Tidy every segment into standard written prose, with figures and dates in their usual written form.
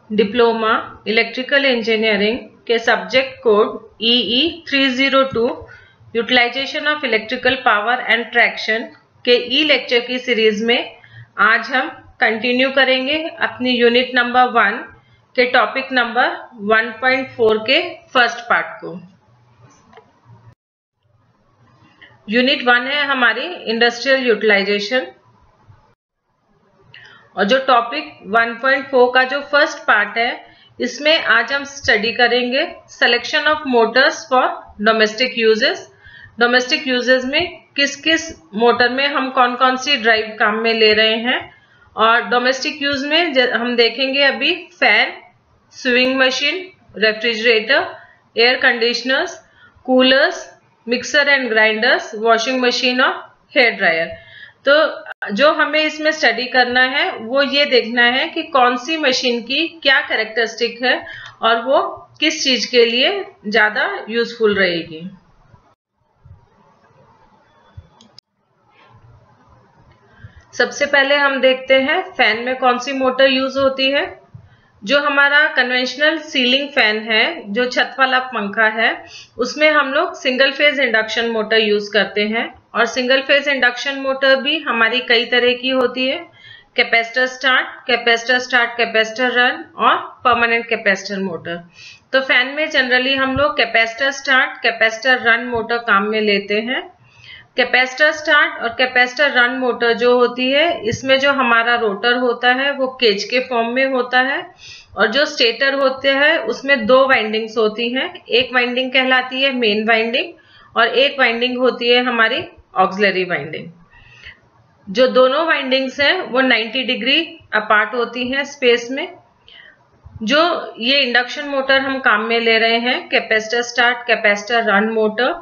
Diploma electrical engineering के subject code EE 302 utilisation of electrical power and traction के lecture की series में आज हम कंटिन्यू करेंगे अपनी यूनिट नंबर 1 के टॉपिक नंबर 1.4 के फर्स्ट पार्ट को। यूनिट 1 है हमारी इंडस्ट्रियल यूटिलाइजेशन और जो टॉपिक 1.4 का जो फर्स्ट पार्ट है इसमें आज हम स्टडी करेंगे selection of Motors for domestic uses. Domestic uses में किस किस मोटर में हम कौन कौन सी ड्राइव काम में ले रहे हैं, और डोमेस्टिक यूज में हम देखेंगे अभी fan, swing machine, refrigerator, air conditioners, coolers, mixer and grinders, washing machine और हेयर ड्रायर। तो जो हमें इसमें स्टडी करना है वो ये देखना है कि कौन सी मशीन की क्या कैरेक्टरिस्टिक है और वो किस चीज के लिए ज्यादा यूजफुल रहेगी। सबसे पहले हम देखते हैं फैन में कौन सी मोटर यूज होती है। जो हमारा कन्वेंशनल सीलिंग फैन है, जो छत वाला पंखा है, उसमें हम लोग single phase induction motor use करते हैं। और सिंगल फेज इंडक्शन मोटर भी हमारी कई तरह की होती है, कैपेसिटर स्टार्ट, कैपेसिटर रन और परमानेंट कैपेसिटर मोटर। तो फैन में जनरली हम लोग capacitor start, capacitor run motor काम में लेते हैं। कैपेसिटर स्टार्ट और कैपेसिटर रन मोटर जो होती है, इसमें जो हमारा रोटर होता है वो केज के फॉर्म में होता है, और जो स्टेटर होते हैं उसमें दो वाइंडिंग्स होती हैं। एक वाइंडिंग कहलाती है मेन वाइंडिंग और एक वाइंडिंग होती है हमारी ऑक्सिलरी वाइंडिंग। जो दोनों वाइंडिंग्स हैं वो 90 डिग्री अपार्ट होती हैं स्पेस में। जो ये इंडक्शन मोटर हम काम में ले रहे हैं, capacitor start, capacitor run motor,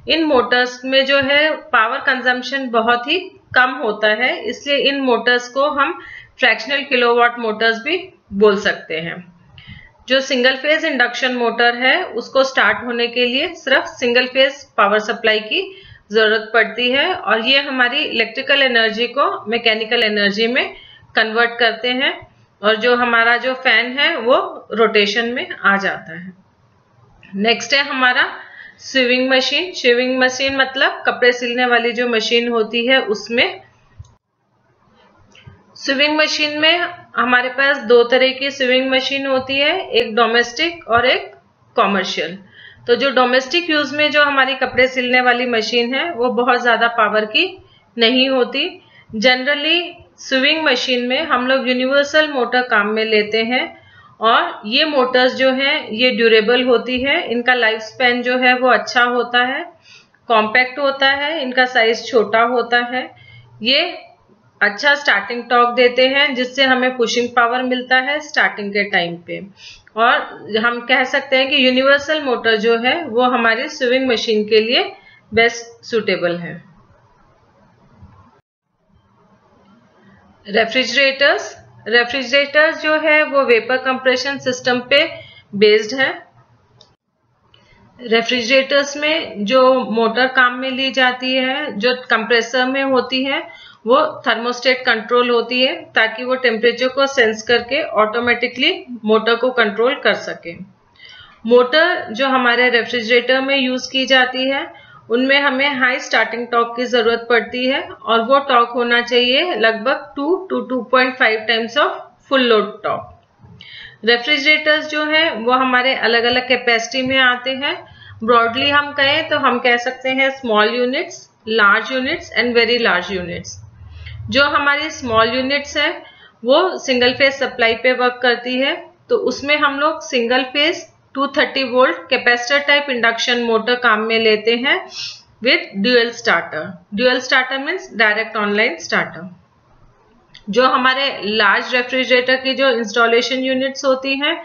इन मोटर्स में जो है पावर कंजम्पशन बहुत ही कम होता है, इसलिए इन मोटर्स को हम फ्रैक्शनल किलोवाट मोटर्स भी बोल सकते हैं। जो सिंगल फेज इंडक्शन मोटर है उसको स्टार्ट होने के लिए सिर्फ सिंगल फेज पावर सप्लाई की जरूरत पड़ती है, और ये हमारी इलेक्ट्रिकल एनर्जी को मैकेनिकल एनर्जी में कन्वर्ट करते हैं, और जो हमारा जो फैन है वो रोटेशन में आ जाता है। नेक्स्ट है हमारा स्विंग मशीन। स्विंग मशीन मतलब कपड़े सिलने वाली जो मशीन होती है उसमें। स्विंग मशीन में हमारे पास दो तरह की स्विंग मशीन होती है, एक डोमेस्टिक और एक कॉमर्शियल। तो जो डोमेस्टिक यूज में जो हमारी कपड़े सिलने वाली मशीन है वो बहुत ज्यादा पावर की नहीं होती। जनरली स्विंग मशीन में हम लोग यूनिवर्सल मोटर काम में लेते हैं, और ये मोटर्स जो हैं ये ड्यूरेबल होती है, इनका लाइफ स्पैन जो है वो अच्छा होता है, कॉम्पैक्ट होता है, इनका साइज छोटा होता है, ये अच्छा स्टार्टिंग टॉर्क देते हैं जिससे हमें पुशिंग पावर मिलता है स्टार्टिंग के टाइम पे। और हम कह सकते हैं कि यूनिवर्सल मोटर जो है वो हमारी स्विंग मशीन के लिए बेस्ट सुटेबल है। रेफ्रिजरेटर्स जो है वो वेपर कंप्रेशन सिस्टम पे बेस्ड है। रेफ्रिजरेटर्स में जो मोटर काम में ली जाती है, जो कंप्रेसर में होती है, वो थर्मोस्टेट कंट्रोल होती है ताकि वो टेम्परेचर को सेंस करके ऑटोमेटिकली मोटर को कंट्रोल कर सके। मोटर जो हमारे रेफ्रिजरेटर में यूज की जाती है उनमें हमें हाई स्टार्टिंग टॉर्क की जरूरत पड़ती है, और वो टॉर्क होना चाहिए लगभग 2 to 2.5 times of full load torque. Refrigerators जो है वो हमारे अलग अलग कैपेसिटी में आते हैं। ब्रॉडली हम कहें तो हम कह सकते हैं small units, large units and very large units. जो हमारी स्मॉल यूनिट्स है वो सिंगल फेज सप्लाई पे वर्क करती है, तो उसमें हम लोग single phase 230 volt capacitor type induction motor काम में लेते हैं with dual starter. Dual starter means direct online starter. जो हमारे लार्ज रेफ्रिजरेटर की जो इंस्टॉलेशन यूनिट्स होती हैं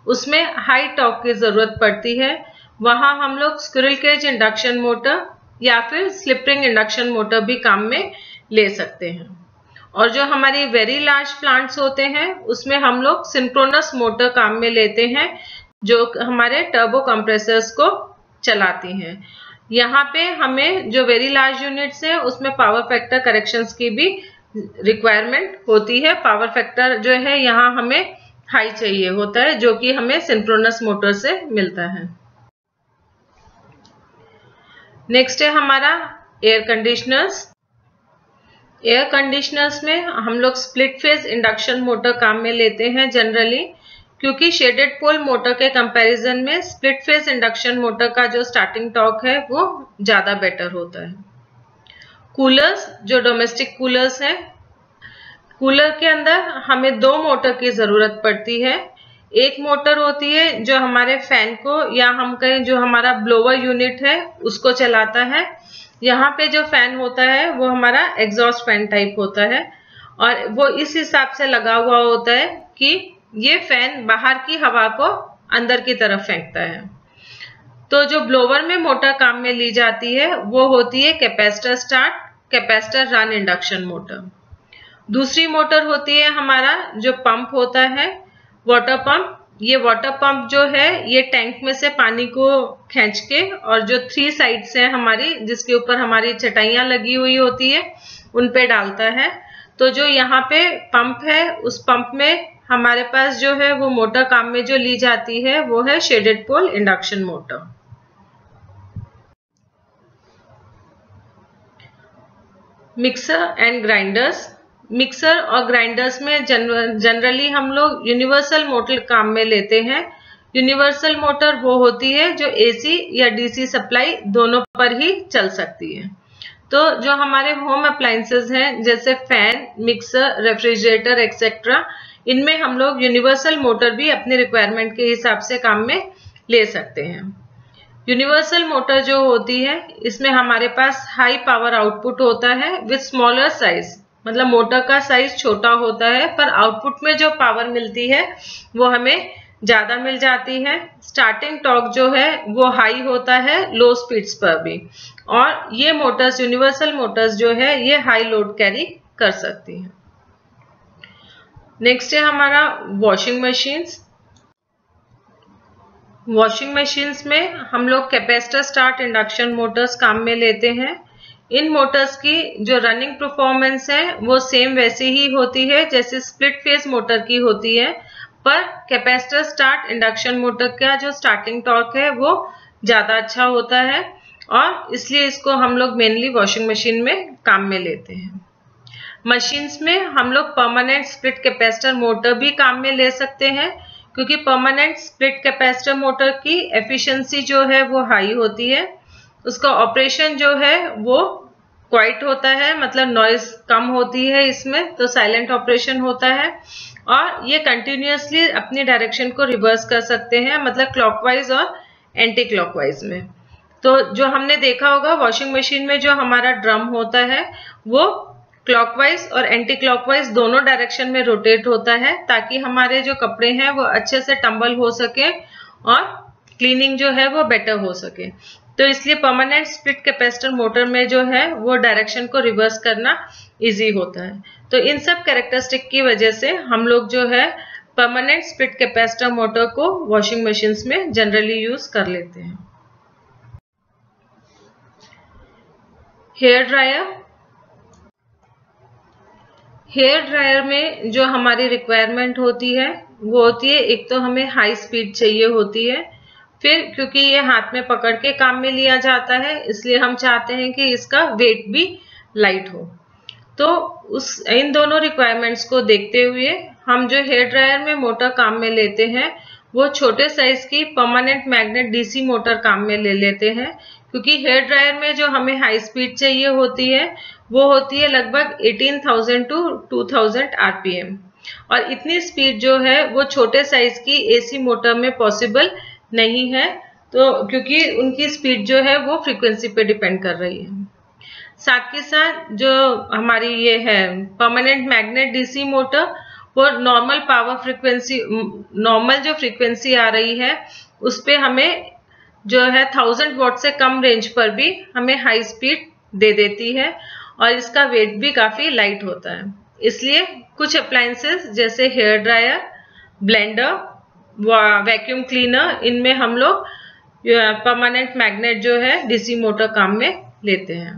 उसमें हाई टॉर्क की जरूरत पड़ती है, वहां हम लोग स्क्विरल केज इंडक्शन मोटर या फिर स्लिप रिंग इंडक्शन मोटर भी काम में ले सकते हैं। और जो हमारी वेरी लार्ज प्लांट्स होते हैं उसमें हम लोग सिंक्रोनस मोटर काम में लेते हैं जो हमारे टर्बो कंप्रेसर्स को चलाती हैं। यहाँ पे हमें जो वेरी लार्ज यूनिट्स है उसमें पावर फैक्टर करेक्शंस की भी रिक्वायरमेंट होती है। पावर फैक्टर जो है यहाँ हमें हाई चाहिए होता है, जो कि हमें सिंक्रोनस मोटर से मिलता है। नेक्स्ट है हमारा एयर कंडीशनर्स। एयर कंडीशनर्स में हम लोग स्प्लिट फेज इंडक्शन मोटर काम में लेते हैं जनरली, क्योंकि शेडेड पोल मोटर के कंपैरिजन में स्प्लिट फेज इंडक्शन मोटर का जो स्टार्टिंग टॉर्क है वो ज्यादा बेटर होता है। कूलर्स, जो डोमेस्टिक कूलर्स हैं, कूलर के अंदर हमें दो मोटर की जरूरत पड़ती है। एक मोटर होती है जो हमारे फैन को, या हम कहें जो हमारा ब्लोवर यूनिट है उसको चलाता है। यहाँ पे जो फैन होता है वो हमारा एग्जॉस्ट फैन टाइप होता है, और वो इस हिसाब से लगा हुआ होता है कि ये फैन बाहर की हवा को अंदर की तरफ फेंकता है। तो जो ब्लोवर में मोटर काम में ली जाती है वो होती है capacitor start, capacitor run induction motor. दूसरी मोटर होती है हमारा जो पंप होता है, वाटर पंप। ये वाटर पंप जो है ये टैंक में से पानी को खींच के, और जो 3 साइड्स है हमारी, जिसके ऊपर हमारी चटाइयां लगी हुई होती है, उन पे डालता है। तो जो यहाँ पे पंप है, उस पंप में हमारे पास जो है वो मोटर काम में जो ली जाती है वो है shaded pole induction motor. Mixer and grinders. Mixer और ग्राइंडर्स में जनरली हम लोग यूनिवर्सल मोटर काम में लेते हैं। यूनिवर्सल मोटर वो होती है जो एसी या डीसी सप्लाई दोनों पर ही चल सकती है। तो जो हमारे होम अप्लायंसेस हैं जैसे फैन, मिक्सर, रेफ्रिजरेटर एक्सेट्रा, इनमें हम लोग यूनिवर्सल मोटर भी अपने रिक्वायरमेंट के हिसाब से काम में ले सकते हैं। यूनिवर्सल मोटर जो होती है इसमें हमारे पास हाई पावर आउटपुट होता है विद स्मॉलर साइज, मतलब मोटर का साइज छोटा होता है पर आउटपुट में जो पावर मिलती है वो हमें ज्यादा मिल जाती है। स्टार्टिंग टॉर्क जो है वो हाई होता है लो स्पीड्स पर भी, और ये मोटर्स, यूनिवर्सल मोटर्स जो है ये हाई लोड कैरी कर सकती हैं। नेक्स्ट है हमारा वॉशिंग मशीन्स। वॉशिंग मशीन्स में हम लोग कैपेसिटर स्टार्ट इंडक्शन मोटर्स काम में लेते हैं। इन मोटर्स की जो रनिंग परफॉर्मेंस है वो सेम वैसे ही होती है जैसे स्प्लिट फेज मोटर की होती है, पर कैपेसिटर स्टार्ट इंडक्शन मोटर का जो स्टार्टिंग टॉर्क है वो ज्यादा अच्छा होता है, और इसलिए इसको हम लोग मेनली वॉशिंग मशीन में काम में लेते हैं। मशीन्स में हम लोग परमानेंट स्प्लिट कैपेसिटर मोटर भी काम में ले सकते हैं, क्योंकि परमानेंट स्प्लिट कैपेसिटर मोटर की एफिशिएंसी जो है वो हाई होती है। उसका ऑपरेशन जो है वो क्वाइट होता है, मतलब नॉइज कम होती है इसमें, तो साइलेंट ऑपरेशन होता है, और ये कंटिन्यूअसली अपनी डायरेक्शन को रिवर्स कर सकते हैं, मतलब क्लॉकवाइज और एंटी क्लॉकवाइज में। तो जो हमने देखा होगा वॉशिंग मशीन में जो हमारा ड्रम होता है वो क्लॉकवाइज और एंटी क्लॉकवाइज दोनों डायरेक्शन में रोटेट होता है, ताकि हमारे जो कपड़े हैं वो अच्छे से टंबल हो सके और क्लीनिंग जो है वो बेटर हो सके। तो इसलिए परमानेंट स्प्लिट कैपेसिटर मोटर में जो है वो डायरेक्शन को रिवर्स करना इजी होता है। तो इन सब कैरेक्टरिस्टिक की वजह से हम लोग जो है परमानेंट स्प्लिट कैपेसिटर मोटर को वॉशिंग मशीन्स में जनरली यूज कर लेते हैं। Hair dryer. हेयर ड्रायर में जो हमारी रिक्वायरमेंट होती है वो होती है, एक तो हमें हाई स्पीड चाहिए होती है, फिर क्योंकि ये हाथ में पकड़ के काम में लिया जाता है इसलिए हम चाहते हैं कि इसका वेट भी लाइट हो। तो इन दोनों रिक्वायरमेंट्स को देखते हुए हम जो हेयर ड्रायर में मोटर काम में लेते हैं वो छोटे साइज की परमानेंट मैग्नेट डीसी मोटर काम में ले लेते हैं, क्योंकि हेयर ड्रायर में जो हमें हाई स्पीड चाहिए होती है वो होती है लगभग 18,000 to 2,000 आरपीएम, और इतनी स्पीड जो है वो छोटे साइज की एसी मोटर में पॉसिबल नहीं है, तो क्योंकि उनकी स्पीड जो है वो फ्रीक्वेंसी पे डिपेंड कर रही है। साथ के साथ जो हमारी ये है परमानेंट मैग्नेट डीसी मोटर, वो नॉर्मल पावर फ्रीक्वेंसी, नॉर्मल जो फ्रीक्वेंसी आ रही है उस पे हमें जो है 1000 वॉट से कम रेंज पर भी हमें हाई स्पीड दे देती है, और इसका वेट भी काफी लाइट होता है। इसलिए कुछ अप्लायंसेस जैसे hair dryer, blender, vacuum cleaner, इनमें हम लोग परमानेंट मैग्नेट जो है डीसी मोटर काम में लेते हैं।